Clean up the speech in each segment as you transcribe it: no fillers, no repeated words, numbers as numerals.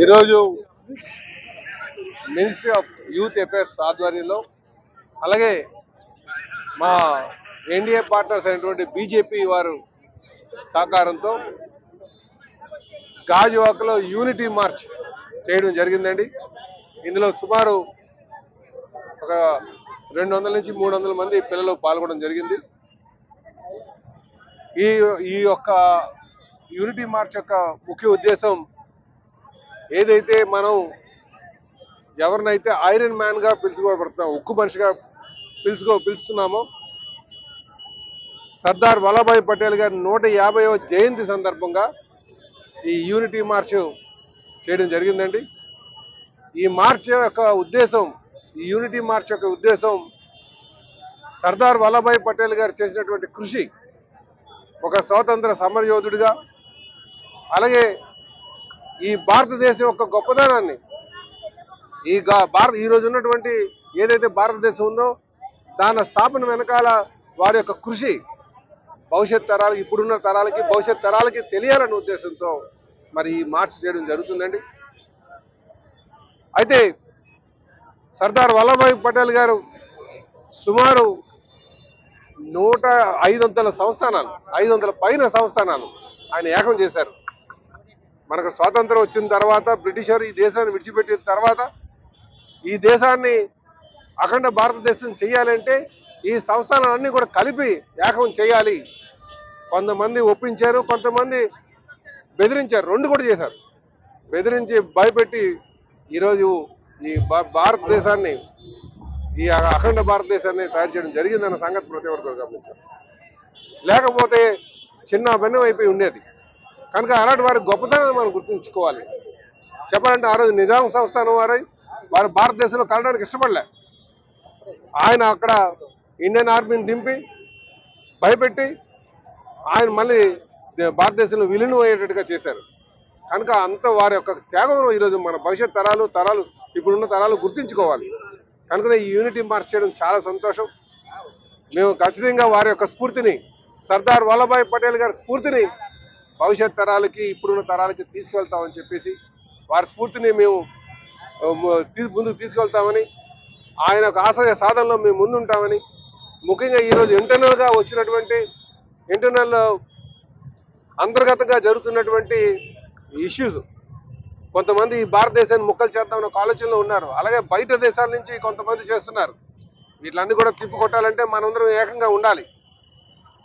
ఈరోజు ministry of youth affairs ఆధ్వర్యంలో అలాగే మా ఎన్డీఏ పార్ట్నర్స్ అయినటువంటి బీజేపీ వారు సహకారంతో గాజువాకలో యూనిటీ మార్చ్ చేయడం జరిగిందండి. ఇందులో సుమారు ఒక 200 నుంచి 300 మంది పిల్లలు పాల్గొనడం జరిగింది. ఈ యొక్క యూనిటీ మార్చ్ యొక్క ముఖ్య ఉద్దేశం ఏదైతే మనం ఎవరినైతే ఐరన్ మ్యాన్ గా పిలుచుకోబడుతున్నామో, ఉక్కు మనిషిగా పిలుస్తున్నామో, సర్దార్ వల్లభాయ్ పటేల్ గారి 150వ జయంతి సందర్భంగా ఈ యూనిటీ మార్చ్ చేయడం జరిగిందండి. ఈ యూనిటీ మార్చ్ యొక్క ఉద్దేశం సర్దార్ వల్లభాయ్ పటేల్ గారు చేసినటువంటి కృషి, ఒక స్వాతంత్ర సమరయోధుడిగా, అలాగే ఈ భారతదేశం యొక్క గొప్పదనాన్ని, ఈ రోజు ఉన్నటువంటి ఏదైతే భారతదేశం ఉందో దాని స్థాపన వెనకాల వారి యొక్క కృషి భవిష్యత్ తరాలకి, ఇప్పుడున్న తరాలకి, భవిష్యత్ తరాలకి తెలియాలనే ఉద్దేశంతో మరి ఈ మార్చ్ చేయడం జరుగుతుందండి. అయితే సర్దార్ వల్లభాయ్ పటేల్ గారు సుమారు 500 సంస్థానాలు, 500 పైన సంస్థానాలు ఆయన ఏకం చేశారు. మనకు స్వాతంత్రం వచ్చిన తర్వాత బ్రిటిషర్ ఈ దేశాన్ని విడిచిపెట్టిన తర్వాత ఈ దేశాన్ని అఖండ భారతదేశం చేయాలంటే ఈ సంస్థానాలన్నీ కూడా కలిపి ఏకం చేయాలి. కొంతమంది ఒప్పించారు, కొంతమంది బెదిరించారు, 2 కూడా చేశారు. బెదిరించి భయపెట్టి ఈరోజు ఈ భారతదేశాన్ని, ఈ అఖండ భారతదేశాన్ని తయారు చేయడం జరిగిందన్న సంగతి ప్రతి ఒక్కరు గమనించారు. లేకపోతే చిన్న భిన్నం అయిపోయి ఉండేది. కనుక అలాంటి వారి గొప్పతనాన్ని మనం గుర్తుంచుకోవాలి. చెప్పాలంటే ఆ రోజు నిజాం సంస్థానం వారు భారతదేశంలో కలడానికి ఇష్టపడలే. ఆయన అక్కడ ఇండియన్ ఆర్మీని దింపి భయపెట్టి ఆయన మళ్ళీ భారతదేశంలో విలీనం అయ్యేటట్టుగా చేశారు. కనుక అంత వారి యొక్క త్యాగం ఈరోజు మన భవిష్యత్ తరాలు ఇప్పుడున్న తరాలు గుర్తించుకోవాలి. కనుక ఈ యూనిటీ మార్చ్ చేయడం చాలా సంతోషం. మేము ఖచ్చితంగా వారి యొక్క స్ఫూర్తిని, సర్దార్ వల్లభాయ్ పటేల్ గారి స్ఫూర్తిని భవిష్యత్ తరాలకి, ఇప్పుడున్న తరాలకి తీసుకెళ్తామని చెప్పేసి, వారి స్ఫూర్తిని మేము ముందుకు తీసుకెళ్తామని, ఆయన యొక్క ఆశయ సాధనలో మేము ముందుంటామని, ముఖ్యంగా ఈరోజు ఇంటర్నల్గా వచ్చినటువంటి అంతర్గతంగా జరుగుతున్నటువంటి ఇష్యూస్, కొంతమంది భారతదేశాన్ని ముక్కలు చేద్దామన్న ఒక ఆలోచనలో ఉన్నారు. అలాగే బయట దేశాల నుంచి కొంతమంది చేస్తున్నారు. వీటిలన్నీ కూడా తిప్పికొట్టాలంటే మనందరం ఏకంగా ఉండాలి.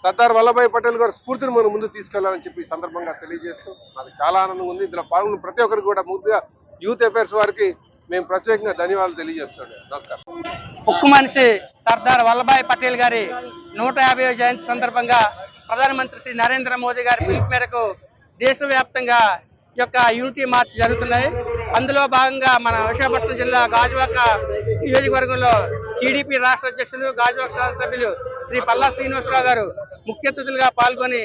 సర్దార్ వల్లభాయ్ పటేల్ గారి స్ఫూర్తిని మనం ముందుకు తీసుకెళ్లాలని చెప్పి ఈ సందర్భంగా తెలియజేస్తూ నాకు చాలా ఆనందంగా ఉంది. ఇందులో పాల్గొన్న ప్రతి ఒక్కరికి కూడా ముందుగా యూత్ అఫైర్స్ వారికి మేము ప్రత్యేకంగా ధన్యవాదాలు తెలియజేస్తున్నాం. నమస్కారం. ఉక్కు మనిషి సర్దార్ వల్లభాయ్ పటేల్ గారి 150వ జయంతి సందర్భంగా ప్రధానమంత్రి శ్రీ నరేంద్ర మోదీ గారి పిలుపు మేరకు దేశవ్యాప్తంగా ఈ యొక్క యూనిటీ మార్చ్ జరుగుతున్నాయి. అందులో భాగంగా మన విశాఖపట్నం జిల్లా గాజువాక నియోజకవర్గంలో టీడీపీ రాష్ట్ర అధ్యక్షులు, గాజువాక శాసనసభ్యులు శ్రీ పల్లా శ్రీనివాసరావు గారు ముఖ్య అతిథులుగా పాల్గొని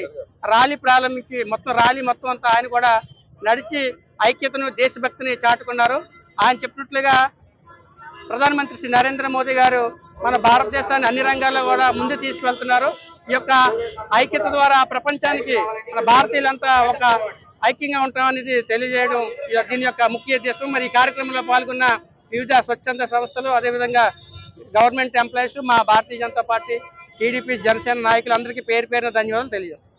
ర్యాలీ ప్రారంభించి మొత్తం అంతా ఆయన కూడా నడిచి ఐక్యతను, దేశభక్తిని చాటుకున్నారు. ఆయన చెప్పినట్లుగా ప్రధానమంత్రి శ్రీ నరేంద్ర మోదీ గారు మన భారతదేశాన్ని అన్ని రంగాల్లో కూడా ముందు తీసుకువెళ్తున్నారు. ఈ యొక్క ఐక్యత ద్వారా ప్రపంచానికి మన భారతీయులంతా ఒక ఐక్యంగా ఉంటామనేది తెలియజేయడం దీని యొక్క ముఖ్య ఉద్దేశం. మరి ఈ కార్యక్రమంలో పాల్గొన్న వివిధ స్వచ్ఛంద సంస్థలు, అదేవిధంగా గవర్నమెంట్ ఎంప్లాయీస్, మా భారతీయ జనతా పార్టీ, టీడీపీ, జనసేన నాయకులందరికీ పేరు పేరున ధన్యవాదాలు తెలియజేస్తాం.